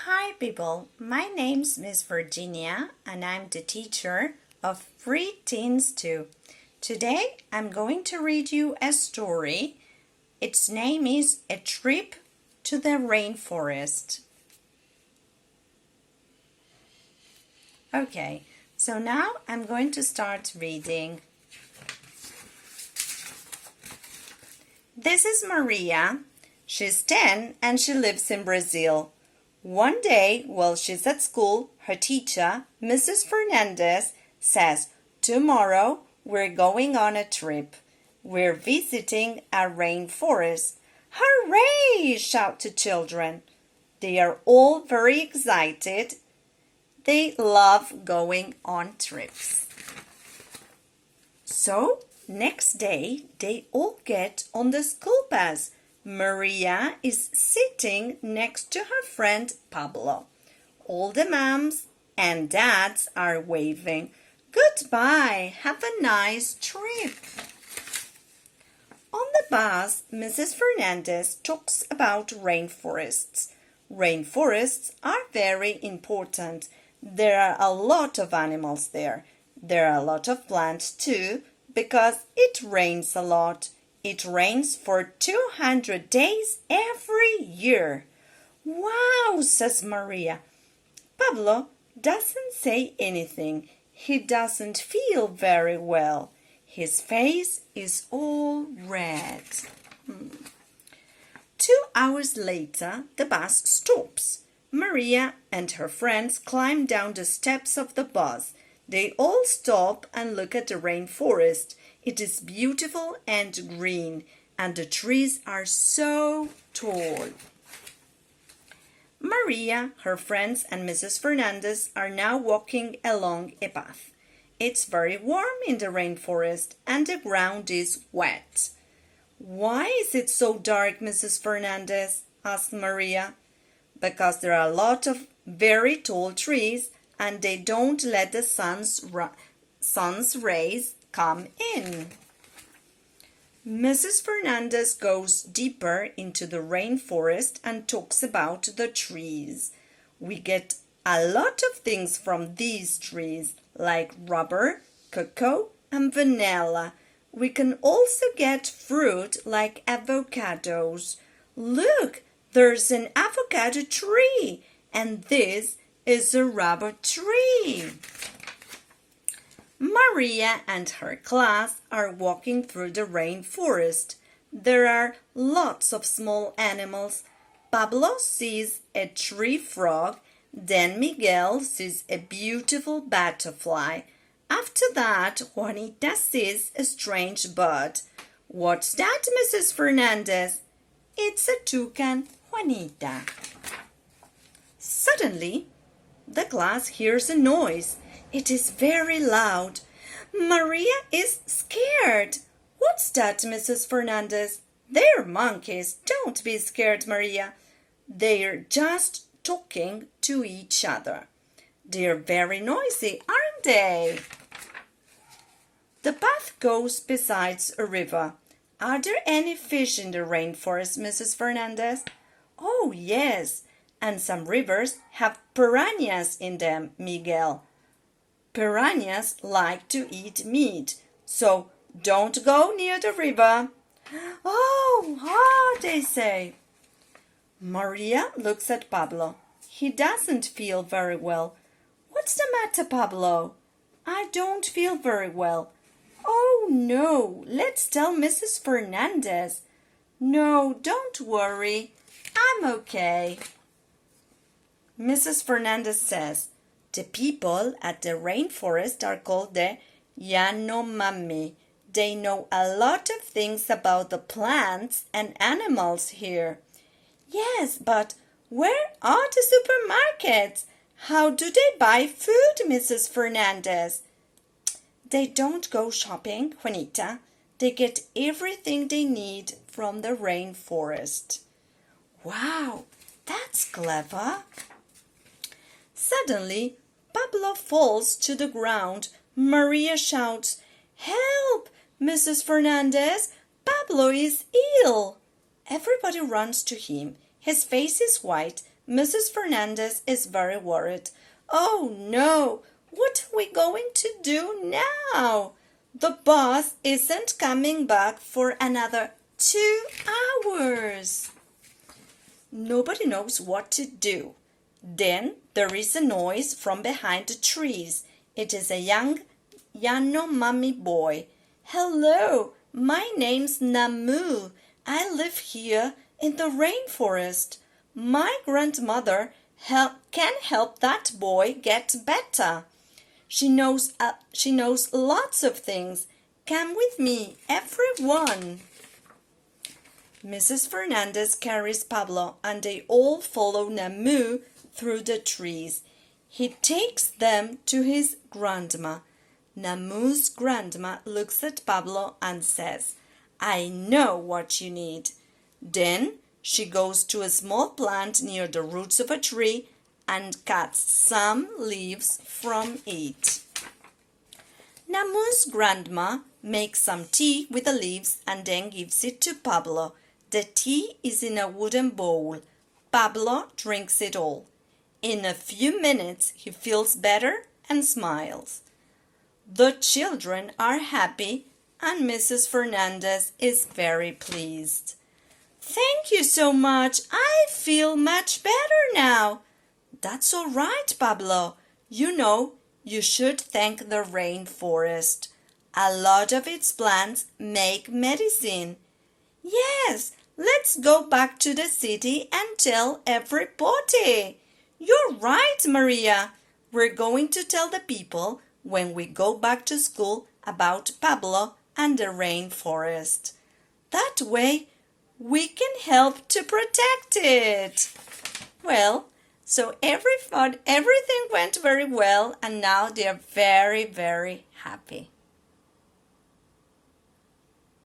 Hi people, my name's Miss Virginia and I'm the teacher of Pre-Teens 2. Today I'm going to read you a story. Its name is A Trip to the Rainforest. Okay, so now I'm going to start reading. This is Maria. She's 10 and she lives in Brazil. One day, while she's at school, her teacher, Mrs. Fernandez, says, "Tomorrow we're going on a trip. We're visiting a rainforest." "Hooray!" shout the children. They are all very excited. They love going on trips. So, next day, they all get on the school bus. Maria is sitting next to her friend Pablo. All the moms and dads are waving. "Goodbye, have a nice trip." On the bus, Mrs. Fernandez talks about rainforests. Rainforests are very important. There are a lot of animals there. There are a lot of plants too, because it rains a lot. It rains for 200 days every year. "Wow," says Maria. Pablo doesn't say anything. He doesn't feel very well. His face is all red. 2 hours later, the bus stops. Maria and her friends climb down the steps of the bus. They all stop and look at the rainforest. It is beautiful and green, and the trees are so tall. Maria, her friends, and Mrs. Fernandez are now walking along a path. It's very warm in the rainforest, and the ground is wet. "Why is it so dark, Mrs. Fernandez?" asked Maria. "Because there are a lot of very tall trees, and they don't let the sun's rays come in." Mrs. Fernandez goes deeper into the rainforest and talks about the trees. "We get a lot of things from these trees, like rubber, cocoa, and vanilla. We can also get fruit like avocados. Look, there's an avocado tree, and this is a rubber tree." Maria and her class are walking through the rainforest. There are lots of small animals. Pablo sees a tree frog. Then Miguel sees a beautiful butterfly. After that, Juanita sees a strange bird. "What's that, Mrs. Fernandez?" "It's a toucan, Juanita." Suddenly, the class hears a noise. It is very loud. Maria is scared. "What's that, Mrs. Fernandez?" "They're monkeys. Don't be scared, Maria. They're just talking to each other." "They're very noisy, aren't they?" The path goes beside a river. "Are there any fish in the rainforest, Mrs. Fernandez?" "Oh, yes, and some rivers have piranhas in them, Miguel. Piranhas like to eat meat, so don't go near the river." "Oh, they say." Maria looks at Pablo. He doesn't feel very well. "What's the matter, Pablo?" "I don't feel very well." "Oh, no, let's tell Mrs. Fernandez." "No, don't worry. I'm okay." Mrs. Fernandez says, "The people at the rainforest are called the Yanomami. They know a lot of things about the plants and animals here." "Yes, but where are the supermarkets? How do they buy food, Mrs. Fernandez?" "They don't go shopping, Juanita. They get everything they need from the rainforest." "Wow, that's clever." Suddenly, Pablo falls to the ground. Maria shouts, "Help, Mrs. Fernandez! Pablo is ill!" Everybody runs to him. His face is white, Mrs. Fernandez is very worried. Oh no, what are we going to do now? The boss isn't coming back for another 2 hours. Nobody knows what to do. Then there is a noise from behind the trees. It is a young Yanomami boy. Hello, my name's Namu. I live here in the rainforest. My grandmother can help that boy get better. She knows lots of things. Come with me, everyone. Mrs. Fernandez carries Pablo and they all follow Namu through the trees. He takes them to his grandma. Namu's grandma looks at Pablo and says, I know what you need. Then she goes to a small plant near the roots of a tree and cuts some leaves from it. Namu's grandma makes some tea with the leaves and then gives it to Pablo. The tea is in a wooden bowl. Pablo drinks it all. In a few minutes he feels better and smiles. The children are happy and Mrs. Fernandez is very pleased. Thank you so much. I feel much better now. That's all right, Pablo. You know, you should thank the rainforest. A lot of its plants make medicine. Yes, let's go back to the city and tell everybody. You're right, Maria. We're going to tell the people when we go back to school about Pablo and the rainforest. That way, we can help to protect it. Well, so everything went very well and now they're very, very happy.